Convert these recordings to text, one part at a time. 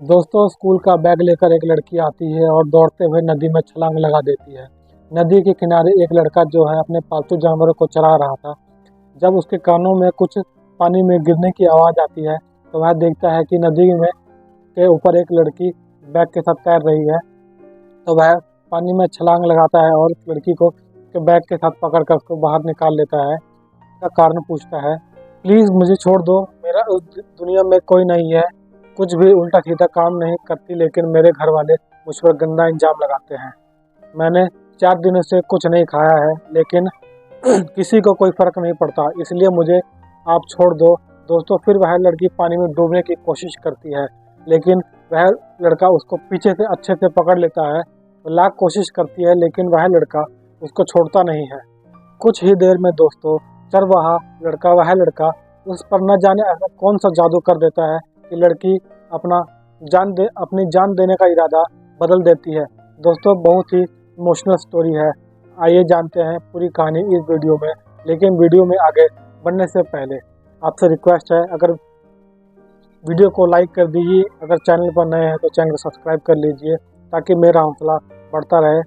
दोस्तों, स्कूल का बैग लेकर एक लड़की आती है और दौड़ते हुए नदी में छलांग लगा देती है। नदी के किनारे एक लड़का जो है अपने पालतू जानवरों को चरा रहा था। जब उसके कानों में कुछ पानी में गिरने की आवाज़ आती है तो वह देखता है कि नदी में के ऊपर एक लड़की बैग के साथ तैर रही है। तो वह पानी में छलांग लगाता है और उस लड़की को उसके बैग के साथ पकड़कर उसको बाहर निकाल लेता है। का कारण पूछता है, प्लीज़ मुझे छोड़ दो, मेरा उस दुनिया में कोई नहीं है। कुछ भी उल्टा सीधा काम नहीं करती, लेकिन मेरे घर वाले मुझ पर गंदा इल्जाम लगाते हैं। मैंने 4 दिनों से कुछ नहीं खाया है, लेकिन किसी को कोई फ़र्क नहीं पड़ता, इसलिए मुझे आप छोड़ दो। दोस्तों, फिर वह लड़की पानी में डूबने की कोशिश करती है, लेकिन वह लड़का उसको पीछे से अच्छे से पकड़ लेता है। लाख कोशिश करती है, लेकिन वह लड़का उसको छोड़ता नहीं है। कुछ ही देर में दोस्तों, वह लड़का उस पर न जाने ऐसा कौन सा जादू कर देता है कि लड़की अपनी जान देने का इरादा बदल देती है। दोस्तों, बहुत ही इमोशनल स्टोरी है। आइए जानते हैं पूरी कहानी इस वीडियो में। लेकिन वीडियो में आगे बढ़ने से पहले आपसे रिक्वेस्ट है, अगर वीडियो को लाइक कर दीजिए, अगर चैनल पर नए हैं तो चैनल को सब्सक्राइब कर लीजिए ताकि मेरा हौसला बढ़ता रहे।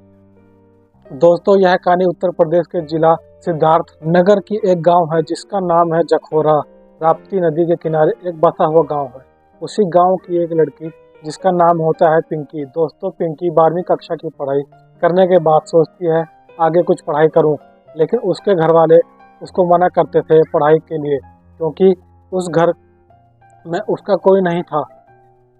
दोस्तों, यह कहानी उत्तर प्रदेश के जिला सिद्धार्थ नगर की एक गांव है जिसका नाम है जखोरा। राप्ती नदी के किनारे एक बसा हुआ गांव है। उसी गांव की एक लड़की जिसका नाम होता है पिंकी। दोस्तों, पिंकी 12वीं कक्षा की पढ़ाई करने के बाद सोचती है आगे कुछ पढ़ाई करूं, लेकिन उसके घर वाले उसको मना करते थे पढ़ाई के लिए, क्योंकि उस घर में उसका कोई नहीं था।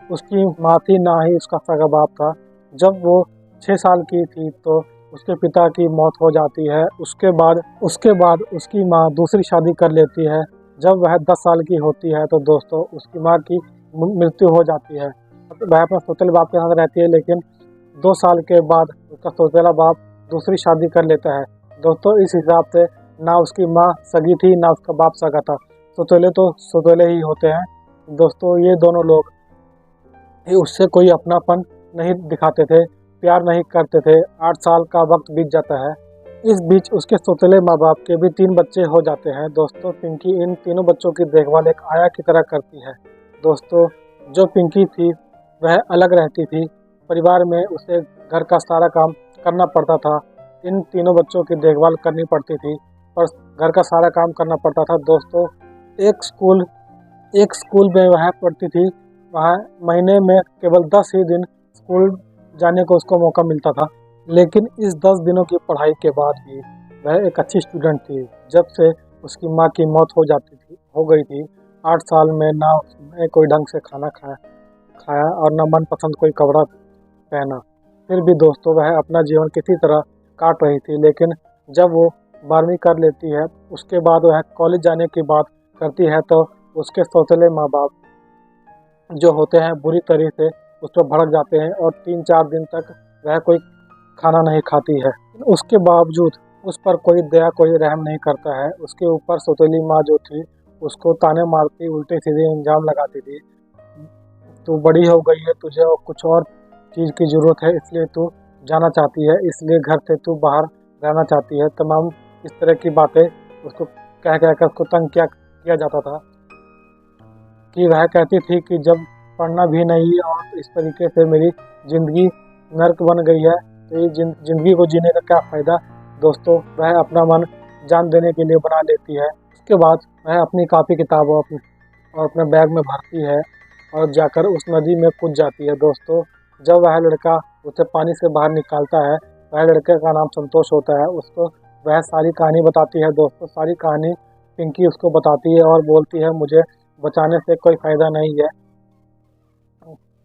उसकी माँ थी, ना ही उसका सगा बाप था। जब वो 6 साल की थी तो उसके पिता की मौत हो जाती है। उसके बाद उसकी माँ दूसरी शादी कर लेती है। जब वह 10 साल की होती है तो दोस्तों, उसकी माँ की मृत्यु हो जाती है। वह अपने सौतेले बाप के साथ रहती है, लेकिन 2 साल के बाद उसका सौतेला बाप दूसरी शादी कर लेता है। दोस्तों, इस हिसाब से ना उसकी माँ सगी थी, ना उसका बाप सगा था। सौतेले तो सौतेले ही होते हैं। दोस्तों, ये दोनों लोग उससे कोई अपनापन नहीं दिखाते थे, प्यार नहीं करते थे। 8 साल का वक्त बीत जाता है। इस बीच उसके सौतेले माँ बाप के भी 3 बच्चे हो जाते हैं। दोस्तों, पिंकी इन तीनों बच्चों की देखभाल एक आया की तरह करती है। दोस्तों, जो पिंकी थी वह अलग रहती थी। परिवार में उसे घर का सारा काम करना पड़ता था। इन तीनों बच्चों की देखभाल करनी पड़ती थी, पर घर का सारा काम करना पड़ता था। दोस्तों, एक स्कूल में वह पढ़ती थी। वहाँ महीने में केवल 10 ही दिन स्कूल जाने को उसको मौका मिलता था, लेकिन इस 10 दिनों की पढ़ाई के बाद भी वह एक अच्छी स्टूडेंट थी। जब से उसकी माँ की मौत हो गई थी, 8 साल में ना उसने कोई ढंग से खाना खाया और ना मनपसंद कोई कपड़ा पहना। फिर भी दोस्तों, वह अपना जीवन किसी तरह काट रही थी। लेकिन जब वो 12वीं कर लेती है, उसके बाद वह कॉलेज जाने की बात करती है तो उसके सौतेले माँ बाप जो होते हैं बुरी तरह से उस पर भड़क जाते हैं और 3-4 दिन तक वह कोई खाना नहीं खाती है। उसके बावजूद उस पर कोई दया, कोई रहम नहीं करता है। उसके ऊपर सौतेली माँ जो थी उसको ताने मारती, उल्टे सीधे इल्जाम लगाती थी। तू बड़ी हो गई है, तुझे और कुछ और चीज़ की ज़रूरत है, इसलिए तू जाना चाहती है, इसलिए घर से तू बाहर रहना चाहती है। तमाम इस तरह की बातें उसको कह कर उसको तंग किया जाता था। कि वह कहती थी कि जब पढ़ना भी नहीं और इस तरीके से मेरी ज़िंदगी नर्क बन गई है, तो ये ज़िंदगी को जीने का क्या फ़ायदा। दोस्तों, वह अपना मन जान देने के लिए बना लेती है। उसके बाद वह अपनी कापी किताबों और अपने बैग में भरती है और जाकर उस नदी में कूद जाती है। दोस्तों, जब वह लड़का उसे पानी से बाहर निकालता है, वह लड़के का नाम संतोष होता है। उसको वह सारी कहानी बताती है। दोस्तों, सारी कहानी पिंकी उसको बताती है और बोलती है, मुझे बचाने से कोई फ़ायदा नहीं है,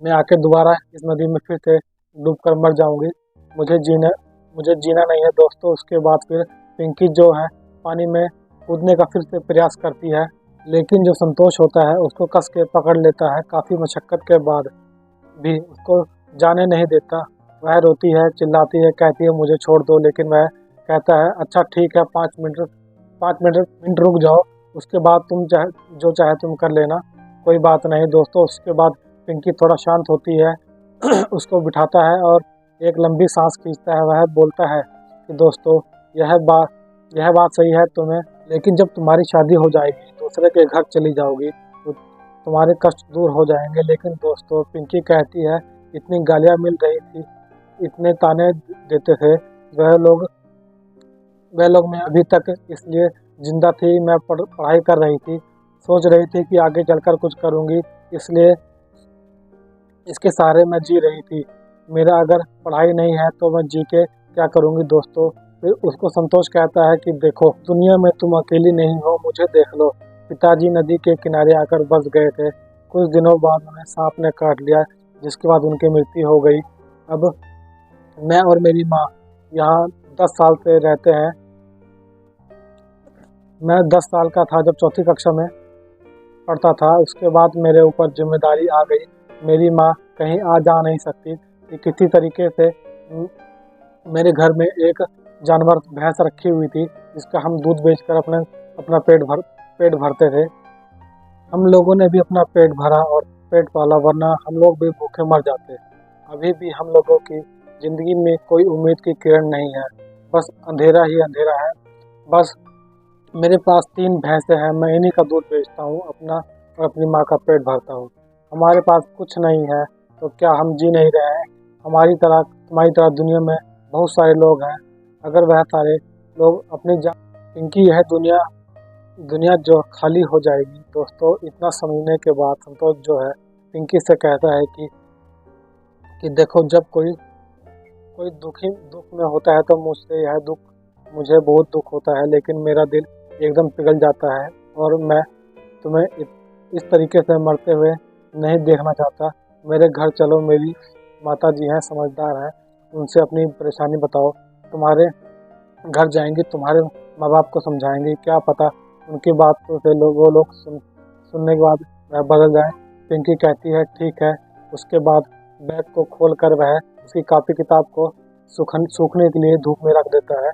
मैं आके दोबारा इस नदी में फिर से डूबकर मर जाऊंगी, मुझे जीना नहीं है। दोस्तों, उसके बाद फिर पिंकी जो है पानी में कूदने का फिर से प्रयास करती है, लेकिन जो संतोष होता है उसको कस के पकड़ लेता है। काफ़ी मशक्क़त के बाद भी उसको जाने नहीं देता। वह रोती है, चिल्लाती है, कहती है मुझे छोड़ दो, लेकिन वह कहता है अच्छा ठीक है, 5 मिनट रुक जाओ, उसके बाद तुम जो चाहे तुम कर लेना, कोई बात नहीं। दोस्तों, उसके बाद पिंकी थोड़ा शांत होती है। उसको बिठाता है और एक लंबी सांस खींचता है। वह बोलता है कि दोस्तों, यह बात सही है तुम्हें, लेकिन जब तुम्हारी शादी हो जाएगी, दूसरे के घर चली जाओगी, तो तुम्हारे कष्ट दूर हो जाएंगे। लेकिन दोस्तों पिंकी कहती है इतनी गालियाँ मिल रही थी, इतने ताने देते थे वह लोग मैं अभी तक इसलिए जिंदा थी, मैं पढ़ाई कर रही थी, सोच रही थी कि आगे चलकर कुछ करूँगी, इसलिए इसके सहारे मैं जी रही थी। मेरा अगर पढ़ाई नहीं है तो मैं जी के क्या करूँगी दोस्तों। फिर उसको संतोष कहता है कि देखो दुनिया में तुम अकेली नहीं हो, मुझे देख लो। पिताजी नदी के किनारे आकर बस गए थे। कुछ दिनों बाद उन्हें सांप ने काट लिया, जिसके बाद उनकी मृत्यु हो गई। अब मैं और मेरी माँ यहाँ 10 साल से रहते हैं। मैं 10 साल का था जब चौथी कक्षा में पढ़ता था। उसके बाद मेरे ऊपर जिम्मेदारी आ गई। मेरी माँ कहीं आ जा नहीं सकती कि किसी तरीके से मेरे घर में एक जानवर भैंस रखी हुई थी, जिसका हम दूध बेचकर अपना पेट भरते थे। हम लोगों ने भी अपना पेट भरा और पेट पाला, वरना हम लोग भी भूखे मर जाते। अभी भी हम लोगों की जिंदगी में कोई उम्मीद की किरण नहीं है, बस अंधेरा ही अंधेरा है। बस मेरे पास 3 भैंसें हैं, मैं इन्हीं का दूध बेचता हूँ, अपना और अपनी माँ का पेट भरता हूँ। हमारे पास कुछ नहीं है तो क्या हम जी नहीं रहे हैं? तुम्हारी तरह दुनिया में बहुत सारे लोग हैं। अगर वह सारे लोग अपनी पिंकी यह दुनिया जो खाली हो जाएगी। दोस्तों इतना समझने के बाद संतोष जो है पिंकी से कहता है कि देखो जब कोई दुख में होता है तो मुझे बहुत दुख होता है, लेकिन मेरा दिल एकदम पिघल जाता है और मैं तुम्हें इस तरीके से मरते हुए नहीं देखना चाहता। मेरे घर चलो, मेरी माता जी हैं, समझदार हैं, उनसे अपनी परेशानी बताओ। तुम्हारे घर जाएंगे, तुम्हारे माँ बाप को समझाएंगे, क्या पता उनकी बात से वो लोग सुनने के बाद वह बदल जाए। पिंकी कहती है ठीक है। उसके बाद बैग को खोल कर वह उसकी कॉपी किताब को सूखने के लिए धूप में रख देता है।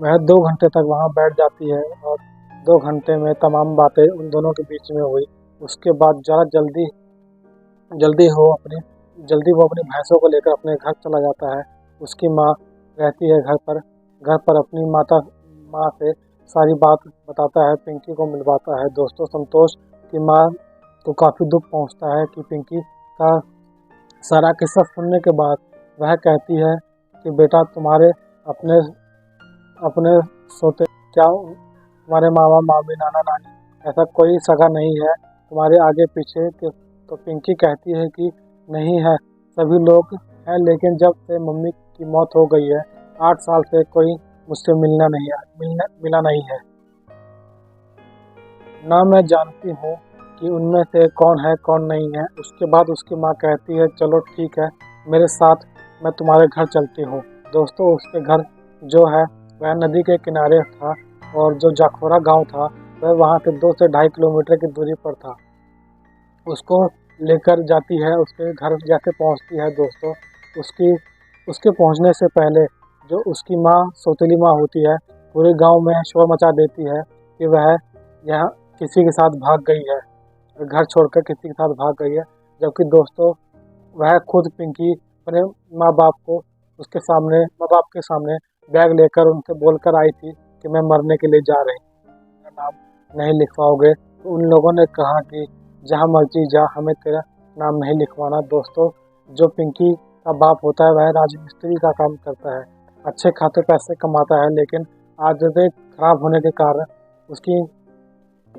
वह 2 घंटे तक वहाँ बैठ जाती है और 2 घंटे में तमाम बातें उन दोनों के बीच में हुई। उसके बाद जरा जल्दी वो अपनी भैंसों को लेकर अपने घर चला जाता है। उसकी माँ रहती है घर पर अपनी माँ से सारी बात बताता है, पिंकी को मिलवाता है। दोस्तों संतोष की माँ को काफ़ी दुख पहुँचता है कि पिंकी का सारा किस्सा सुनने के बाद वह कहती है कि बेटा तुम्हारे अपने सोते क्या तुम्हारे मामा मामी नाना नानी ऐसा कोई सगा नहीं है तुम्हारे आगे पीछे के? तो पिंकी कहती है कि नहीं है, सभी लोग हैं, लेकिन जब से मम्मी की मौत हो गई है 8 साल से कोई मुझसे मिला नहीं है। ना मैं जानती हूँ कि उनमें से कौन है कौन नहीं है। उसके बाद उसकी माँ कहती है चलो ठीक है, मेरे साथ मैं तुम्हारे घर चलती हूँ। दोस्तों उसके घर जो है वह नदी के किनारे था और जो जाखोरा गांव था वह वहाँ से 2 से 2.5 किलोमीटर की दूरी पर था। उसको लेकर जाती है, उसके घर जैसे पहुँचती है दोस्तों, उसके पहुँचने से पहले जो उसकी माँ सौतेली माँ होती है पूरे गांव में शोर मचा देती है कि वह यहाँ किसी के साथ भाग गई है, घर छोड़कर किसी के साथ भाग गई है। जबकि दोस्तों वह खुद पिंकी अपने माँ बाप के सामने बैग लेकर उनसे बोलकर आई थी कि मैं मरने के लिए जा रही हूँ, मेरा नाम नहीं लिखवाओगे? तो उन लोगों ने कहा कि जहाँ मर्जी जा, हमें तेरा नाम नहीं लिखवाना। दोस्तों जो पिंकी का बाप होता है वह राजमिस्त्री का काम करता है, अच्छे खासे पैसे कमाता है, लेकिन आदतें खराब होने के कारण उसकी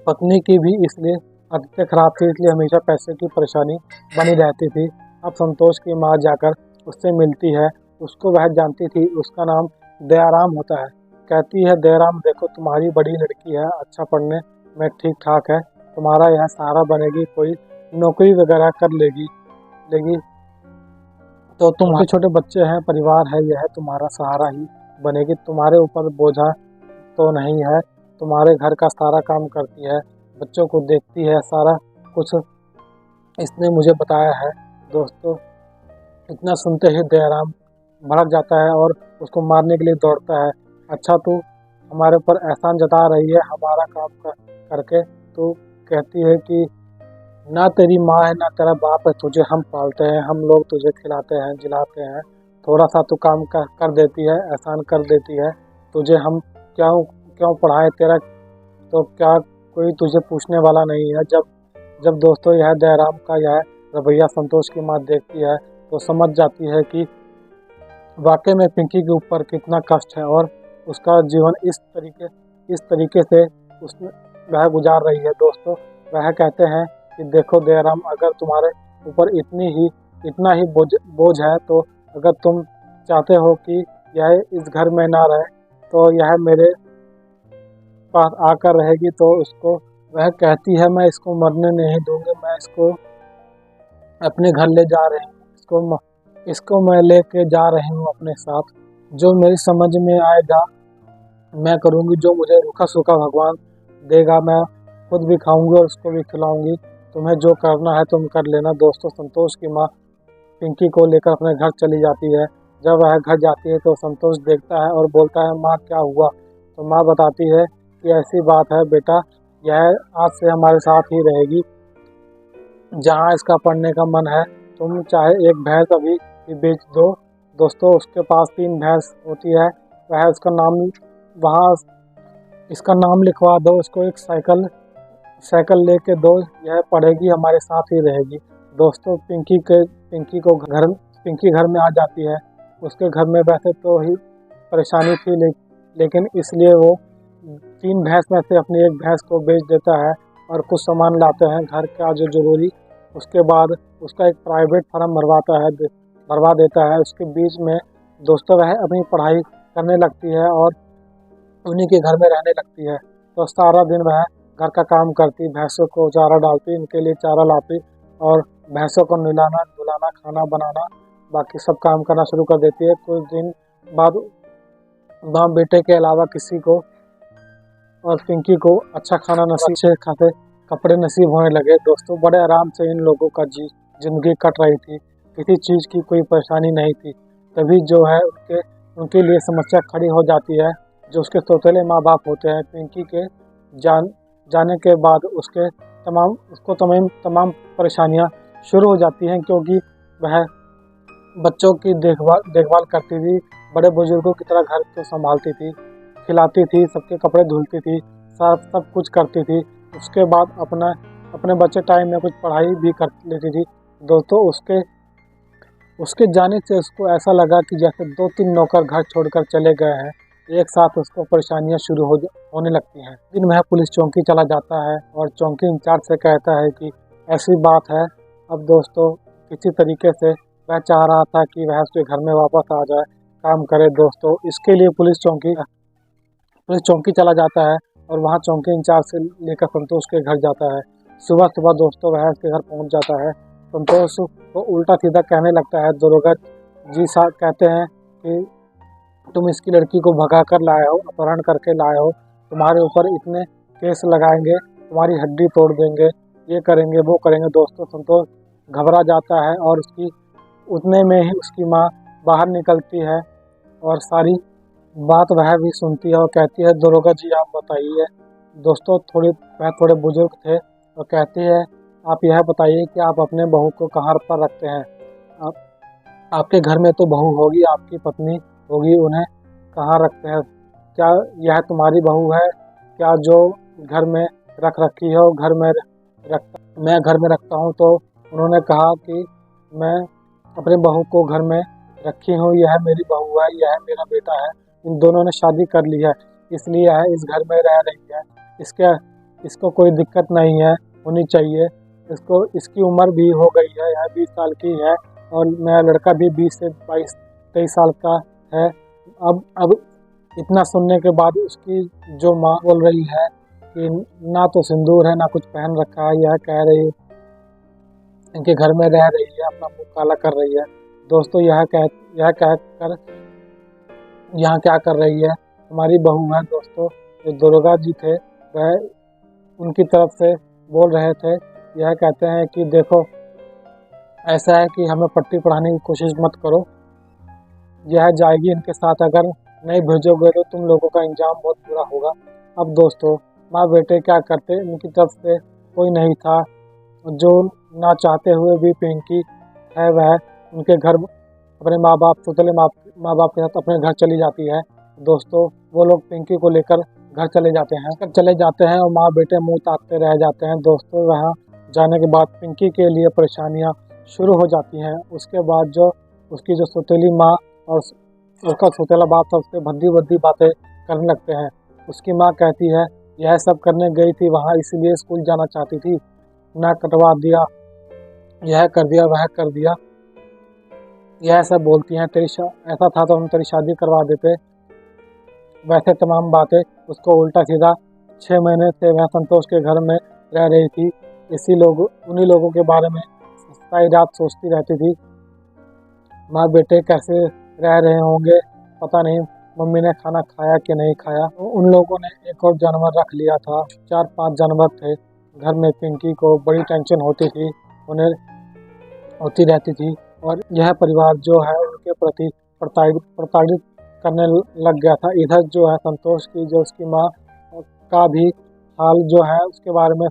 पत्नी की भी इसलिए आदतें खराब थी, इसलिए हमेशा पैसे की परेशानी बनी रहती थी। अब संतोष की माँ जाकर उससे मिलती है, उसको वह जानती थी, उसका नाम दयाराम होता है। कहती है दयाराम देखो तुम्हारी बड़ी लड़की है, अच्छा पढ़ने में ठीक ठाक है, तुम्हारा यह सहारा बनेगी, कोई नौकरी वगैरह कर लेगी तो तुम्हारे छोटे बच्चे हैं, परिवार है, यह तुम्हारा सहारा ही बनेगी, तुम्हारे ऊपर बोझा तो नहीं है, तुम्हारे घर का सारा काम करती है, बच्चों को देखती है, सारा कुछ इसने मुझे बताया है। दोस्तों इतना सुनते ही दयाराम भड़क जाता है और उसको मारने के लिए दौड़ता है। अच्छा तू हमारे ऊपर एहसान जता रही है हमारा काम करके? तो कहती है कि ना तेरी माँ है ना तेरा बाप है, तुझे हम पालते हैं, हम लोग तुझे खिलाते हैं जिलाते हैं, थोड़ा सा तू काम कर देती है, एहसान कर देती है, तुझे हम क्यों पढ़ाए? तेरा तो क्या कोई तुझे पूछने वाला नहीं है? जब दोस्तों यह दयाराम का यह रवैया संतोष की माँ देखती है तो समझ जाती है कि वाकई में पिंकी के ऊपर कितना कष्ट है और उसका जीवन इस तरीके से उस वह गुजार रही है। दोस्तों वह कहते हैं कि देखो दयाराम, अगर तुम्हारे ऊपर इतना ही बोझ है, तो अगर तुम चाहते हो कि यह इस घर में ना रहे तो यह मेरे पास आकर रहेगी। तो उसको वह कहती है मैं इसको मरने नहीं दूंगी, मैं इसको अपने घर ले जा रही हूँ, इसको मैं लेके जा रही हूँ अपने साथ। जो मेरी समझ में आएगा मैं करूँगी, जो मुझे रूखा सूखा भगवान देगा मैं खुद भी खाऊंगी और उसको भी खिलाऊंगी। तुम्हें जो करना है तुम कर लेना। दोस्तों संतोष की माँ पिंकी को लेकर अपने घर चली जाती है। जब वह घर जाती है तो संतोष देखता है और बोलता है माँ क्या हुआ। तो माँ बताती है कि ऐसी बात है बेटा, यह आज से हमारे साथ ही रहेगी, जहाँ इसका पढ़ने का मन है तुम चाहे एक भैंस अभी बेच दो। दोस्तों उसके पास 3 भैंस होती है, वह उसका नाम वहाँ इसका नाम लिखवा दो, उसको एक साइकिल लेके दो, यह पढ़ेगी हमारे साथ ही रहेगी। दोस्तों पिंकी घर में आ जाती है। उसके घर में वैसे तो ही परेशानी थी, लेकिन इसलिए वो 3 भैंस में से अपनी एक भैंस को बेच देता है और कुछ सामान लाते हैं घर का जो जरूरी। उसके बाद उसका एक प्राइवेट फार्म भरवा देता है। उसके बीच में दोस्तों वह अपनी पढ़ाई करने लगती है और उन्हीं के घर में रहने लगती है। तो सारा दिन वह घर का काम करती, भैंसों को चारा डालती, इनके लिए चारा लाती और भैंसों को नहलाना धुलाना खाना बनाना बाकी सब काम करना शुरू कर देती है। कुछ दिन बाद माँ बेटे के अलावा किसी को और पिंकी को अच्छा खाना नसीब, अच्छे खासे कपड़े नसीब होने लगे। दोस्तों बड़े आराम से इन लोगों का जिंदगी कट रही थी, किसी चीज़ की कोई परेशानी नहीं थी। तभी जो है उनके लिए समस्या खड़ी हो जाती है। जो उसके सौतेले माँ बाप होते हैं, पिंकी के जाने के बाद उसको तमाम परेशानियाँ शुरू हो जाती हैं, क्योंकि वह बच्चों की देखभाल करती थी, बड़े बुजुर्गों की तरह घर को संभालती थी, खिलाती थी, सबके कपड़े धुलती थी, सब कुछ करती थी। उसके बाद अपने बच्चे टाइम में कुछ पढ़ाई भी कर लेती थी। दोस्तों उसके जाने से उसको ऐसा लगा कि जैसे 2-3 नौकर घर छोड़कर चले गए हैं। एक साथ उसको परेशानियां शुरू होने लगती हैं। दिन वह पुलिस चौकी चला जाता है और चौकी इंचार्ज से कहता है कि ऐसी बात है। अब दोस्तों किसी तरीके से वह चाह रहा था कि वह उसके घर में वापस आ जाए, काम करे। दोस्तों इसके लिए पुलिस चौकी चला जाता है और वहाँ चौकी इंचार्ज से लेकर संतोष के घर जाता है। सुबह दोस्तों वह उसके घर पहुँच जाता है। संतोष को उल्टा सीधा कहने लगता है। दरोगा जी साहब कहते हैं कि तुम इसकी लड़की को भगा कर लाए हो, अपहरण करके लाए हो, तुम्हारे ऊपर इतने केस लगाएंगे, तुम्हारी हड्डी तोड़ देंगे, ये करेंगे वो करेंगे। दोस्तों संतोष घबरा जाता है और उतने में ही उसकी माँ बाहर निकलती है और सारी बात वह भी सुनती है और कहती है दरोगा जी आप बताइए। दोस्तों वह थोड़े बुजुर्ग थे और कहती है आप यह बताइए कि आप अपने बहू को कहाँ पर रखते हैं। आपके घर में तो बहू होगी, आपकी पत्नी होगी, उन्हें कहाँ रखते हैं? क्या यह तुम्हारी बहू है क्या जो घर में रख रखी है? और मैं घर में रखता हूँ। तो उन्होंने कहा कि मैं अपने बहू को घर में रखी हूँ, यह मेरी बहू है, यह मेरा बेटा है, इन दोनों ने शादी कर ली है, इसलिए यह इस घर में रह रही है। इसको कोई दिक्कत नहीं है होनी चाहिए। इसकी उम्र भी हो गई है, यह 20 साल की है और मेरा लड़का भी 20 से 22-23 साल का है। अब इतना सुनने के बाद उसकी जो माँ बोल रही है कि ना तो सिंदूर है ना कुछ पहन रखा है, यह कह रही इनके घर में रह रही है, अपना मुँह काला कर रही है। दोस्तों यह कहकर यहाँ क्या कर रही है, हमारी बहू है। दोस्तों जो दरोगा जी थे वह उनकी तरफ से बोल रहे थे, यह कहते हैं कि देखो ऐसा है कि हमें पट्टी पढ़ाने की कोशिश मत करो, यह जाएगी इनके साथ, अगर नहीं भेजोगे तो तुम लोगों का इंजाम बहुत बुरा होगा। अब दोस्तों माँ बेटे क्या करते, इनकी तरफ से कोई नहीं था। जो ना चाहते हुए भी पिंकी है वह उनके घर अपने माँ बाप के साथ अपने घर चली जाती है। दोस्तों वो लोग पिंकी को लेकर घर चले जाते हैं और माँ बेटे मुंह ताकते रह जाते हैं। दोस्तों वहाँ जाने के बाद पिंकी के लिए परेशानियां शुरू हो जाती हैं। उसके बाद जो उसकी जो सौतेली माँ और उसका सौतेला बाप था उससे भद्दी भद्दी बातें करने लगते हैं। उसकी माँ कहती है यह सब करने गई थी वहाँ, इसलिए स्कूल जाना चाहती थी, ना कटवा दिया, यह कर दिया वह कर दिया, यह सब बोलती हैं। ऐसा था तो हम तेरी शादी करवा देते। वैसे तमाम बातें उसको उल्टा सीधा 6 महीने से वह संतोष के घर में रह रही थी, उन्हीं लोगों के बारे में सारी रात सोचती रहती थी। माँ बेटे कैसे रह रहे होंगे, पता नहीं मम्मी ने खाना खाया कि नहीं खाया। उन लोगों ने एक और जानवर रख लिया था, 4-5 जानवर थे घर में। पिंकी को बड़ी टेंशन होती थी, उन्हें होती रहती थी, और यह परिवार जो है उनके प्रति प्रताड़ित करने लग गया था। इधर जो है संतोष की जो उसकी माँ का भी हाल जो है उसके बारे में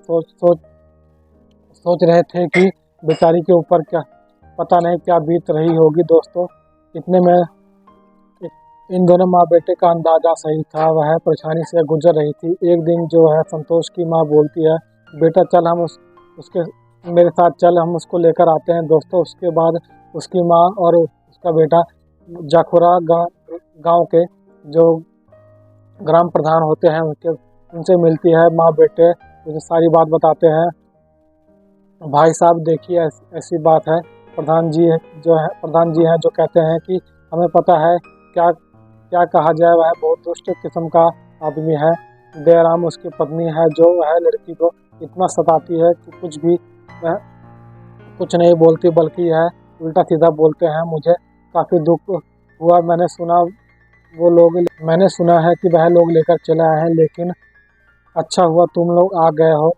सोच रहे थे कि बेचारी के ऊपर क्या पता नहीं क्या बीत रही होगी। दोस्तों, इतने में इन दोनों माँ बेटे का अंदाजा सही था, वह परेशानी से गुजर रही थी। एक दिन जो है संतोष की माँ बोलती है बेटा चल हम उसके मेरे साथ चल, हम उसको लेकर आते हैं। दोस्तों, उसके बाद उसकी माँ और उसका बेटा जाखुरा गांव के जो ग्राम प्रधान होते हैं उनसे मिलती है। माँ बेटे उसे सारी बात बताते हैं। भाई साहब देखिए ऐसी बात है, प्रधान जी हैं जो कहते हैं कि हमें पता है क्या क्या कहा जाए, वह बहुत दुष्ट किस्म का आदमी है। दयाराम उसकी पत्नी है जो वह लड़की को इतना सताती है कि वह कुछ नहीं बोलती, बल्कि यह उल्टा सीधा बोलते हैं। मुझे काफ़ी दुख हुआ, मैंने सुना है कि वह लोग लेकर चले आए हैं, लेकिन अच्छा हुआ तुम लोग आ गए हो,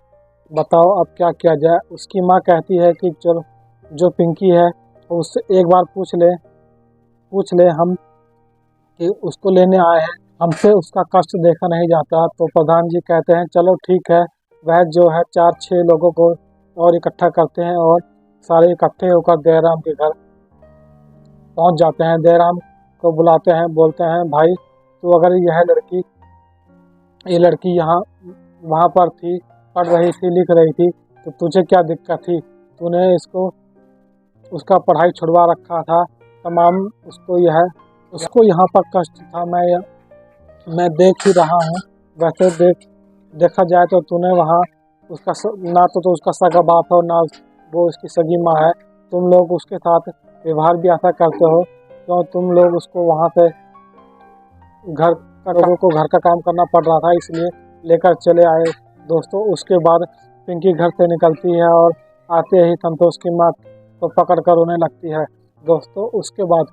बताओ अब क्या किया जाए। उसकी माँ कहती है कि चलो जो पिंकी है उससे एक बार पूछ ले हम कि उसको लेने आए हैं, हमसे उसका कष्ट देखा नहीं जाता। तो प्रधान जी कहते हैं चलो ठीक है। वह जो है 4-6 लोगों को और इकट्ठा करते हैं और सारे इकट्ठे होकर दयाराम के घर पहुंच जाते हैं। दयाराम को बुलाते हैं, बोलते हैं भाई तो अगर ये लड़की यहाँ वहाँ पर थी, पढ़ रही थी, लिख रही थी, तो तुझे क्या दिक्कत थी? तूने उसका पढ़ाई छुड़वा रखा था तमाम। उसको यहाँ पर कष्ट था, मैं देख ही रहा हूँ। वैसे देखा जाए तो तूने वहाँ ना तो उसका सगा बाप है, ना वो उसकी सगी माँ है। तुम लोग उसके साथ व्यवहार भी ऐसा करते हो, तो तुम लोग उसको वहाँ पे लोगों को घर का काम करना पड़ रहा था, इसलिए लेकर चले आए। दोस्तों, उसके बाद पिंकी घर से निकलती है और आते ही संतोष की माँ को पकड़ कर रोने लगती है। दोस्तों, उसके बाद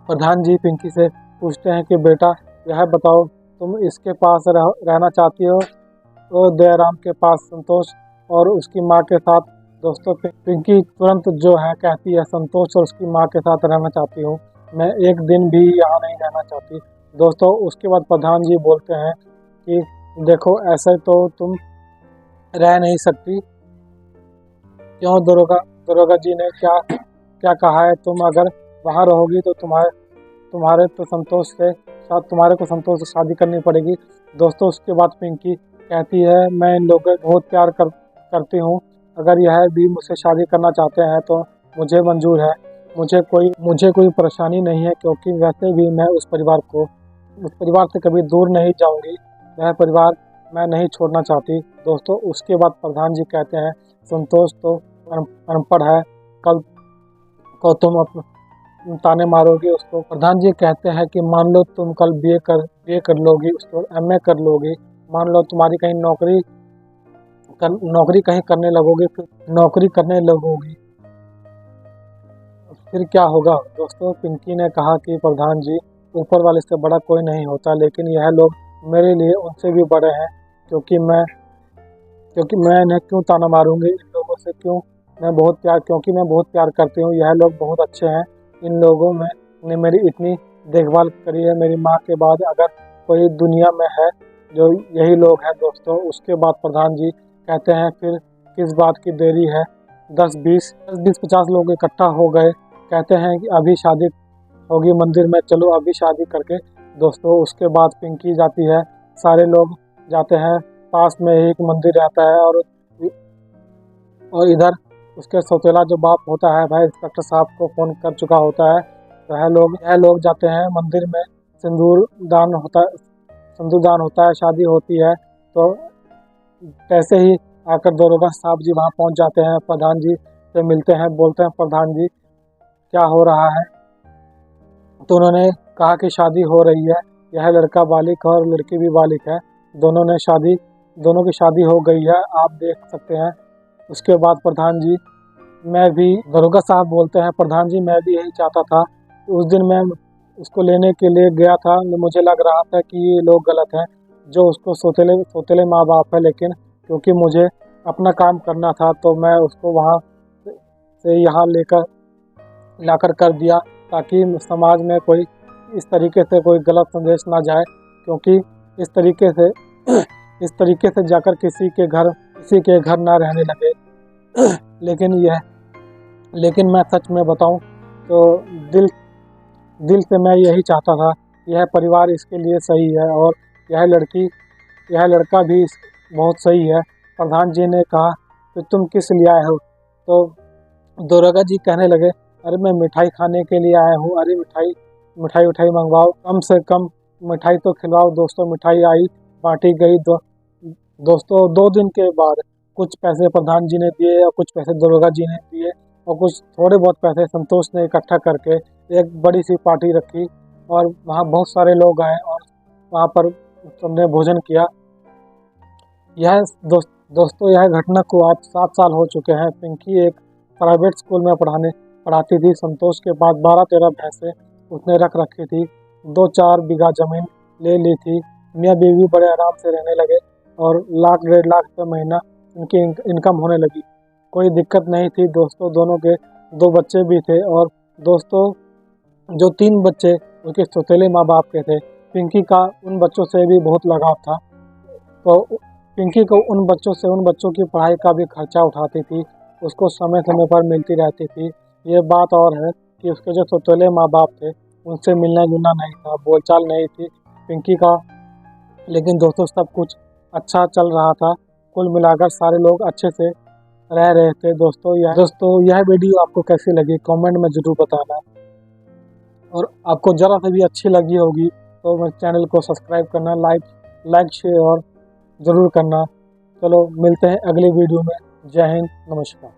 प्रधान जी पिंकी से पूछते हैं कि बेटा यह बताओ तुम इसके पास रहना चाहती हो तो दयाराम के पास, संतोष और उसकी माँ के साथ। दोस्तों, पिंकी तुरंत जो है कहती है संतोष और उसकी माँ के साथ रहना चाहती हूँ, मैं एक दिन भी यहाँ नहीं रहना चाहती। दोस्तों, उसके बाद प्रधान जी बोलते हैं कि देखो ऐसे तो तुम रह नहीं सकती। क्यों? दरोगा जी ने क्या कहा है? तुम अगर वहाँ रहोगी तो तुम्हारे को संतोष से शादी करनी पड़ेगी। दोस्तों, उसके बाद पिंकी कहती है मैं इन लोगों को बहुत प्यार करती हूँ, अगर यह भी मुझसे शादी करना चाहते हैं तो मुझे मंजूर है। मुझे कोई परेशानी नहीं है, क्योंकि वैसे भी मैं उस परिवार से कभी दूर नहीं जाऊंगी। वह परिवार मैं नहीं छोड़ना चाहती। दोस्तों, उसके बाद प्रधान जी कहते हैं संतोष तो अनपढ़ है, कल को तुम ताने मारोगे उसको। प्रधान जी कहते हैं कि मान लो तुम कल बीए कर लोगी, उसके बाद एमए कर लोगी, मान लो तुम्हारी कहीं नौकरी कहीं करने लगोगी, फिर क्या होगा? दोस्तों, पिंकी ने कहा कि प्रधान जी ऊपर वाले से बड़ा कोई नहीं होता, लेकिन यह लोग मेरे लिए उनसे भी बड़े हैं, क्योंकि मैं इन्हें क्यों ताना मारूंगी? इन लोगों से क्योंकि मैं बहुत प्यार करती हूँ। यह लोग बहुत अच्छे हैं। इन लोगों ने मेरी इतनी देखभाल करी है, मेरी माँ के बाद अगर कोई दुनिया में है जो यही लोग हैं। दोस्तों, उसके बाद प्रधान जी कहते हैं फिर किस बात की देरी है? 10-20-50 लोग इकट्ठा हो गए, कहते हैं कि अभी शादी होगी मंदिर में, चलो अभी शादी करके। दोस्तों, उसके बाद पिंकी जाती है, सारे लोग जाते हैं, पास में ही एक मंदिर रहता है और और इधर उसके सौतेला जो बाप होता है भाई इंस्पेक्टर साहब को फ़ोन कर चुका होता है। तो यह लोग जाते हैं मंदिर में, सिंदूर दान होता है, शादी होती है। तो कैसे ही आकर दरोगा साहब जी वहाँ पहुँच जाते हैं, प्रधान जी से मिलते हैं, बोलते हैं प्रधान जी क्या हो रहा है। तो उन्होंने कहा कि शादी हो रही है, यह लड़का बालिग और लड़की भी बालिग है, दोनों की शादी हो गई है, आप देख सकते हैं। उसके बाद प्रधान जी दरोगा साहब बोलते हैं प्रधान जी मैं भी यही चाहता था। उस दिन मैं उसको लेने के लिए गया था, मुझे लग रहा था कि ये लोग गलत हैं, जो उसको सौतेले माँ बाप है, लेकिन क्योंकि मुझे अपना काम करना था तो मैं उसको वहाँ से यहाँ लाकर कर दिया, ताकि समाज में कोई इस तरीके से कोई गलत संदेश ना जाए, क्योंकि इस तरीके से जाकर किसी के घर ना रहने लगे। लेकिन मैं सच में बताऊं तो दिल से मैं यही चाहता था, यह परिवार इसके लिए सही है और यह लड़का भी बहुत सही है। प्रधान जी ने कहा कि तुम किस लिए आए हो? तो दरोगा जी कहने लगे अरे मैं मिठाई खाने के लिए आया हूँ। अरे मिठाई मंगवाओ, कम से कम मिठाई तो खिलवाओ। दोस्तों मिठाई आई, बांटी गई। दोस्तों 2 दिन के बाद कुछ पैसे प्रधान जी ने दिए और कुछ पैसे दरोगा जी ने दिए और कुछ थोड़े बहुत पैसे संतोष ने इकट्ठा करके एक बड़ी सी पार्टी रखी और वहाँ बहुत सारे लोग आए और वहाँ पर सबने भोजन किया। दोस्तों यह घटना को आज 7 साल हो चुके हैं। पिंकी एक प्राइवेट स्कूल में पढ़ाती थी। संतोष के पास 12-13 भैंसें उसने रख रखी थी। 2-4 बीघा जमीन ले ली थी। मियाँ बीवी बड़े आराम से रहने लगे और 1-1.5 लाख रुपये महीना उनकी इनकम होने लगी। कोई दिक्कत नहीं थी। दोस्तों दोनों के 2 बच्चे भी थे और दोस्तों जो 3 बच्चे उनके सौतेले माँ बाप के थे। पिंकी का उन बच्चों से भी बहुत लगाव था, तो पिंकी को उन बच्चों की पढ़ाई का भी खर्चा उठाती थी, उसको समय समय पर मिलती रहती थी। ये बात और है कि उसके जो सौतेले माँ बाप थे उनसे मिलना जुलना नहीं था, बोलचाल नहीं थी पिंकी का। लेकिन दोस्तों सब कुछ अच्छा चल रहा था, कुल मिलाकर सारे लोग अच्छे से रह रहे थे। दोस्तों यह वीडियो आपको कैसी लगी कमेंट में ज़रूर बताना, और आपको ज़रा से भी अच्छी लगी होगी तो मेरे चैनल को सब्सक्राइब करना, लाइक शेयर और ज़रूर करना। चलो मिलते हैं अगले वीडियो में। जय हिंद, नमस्कार।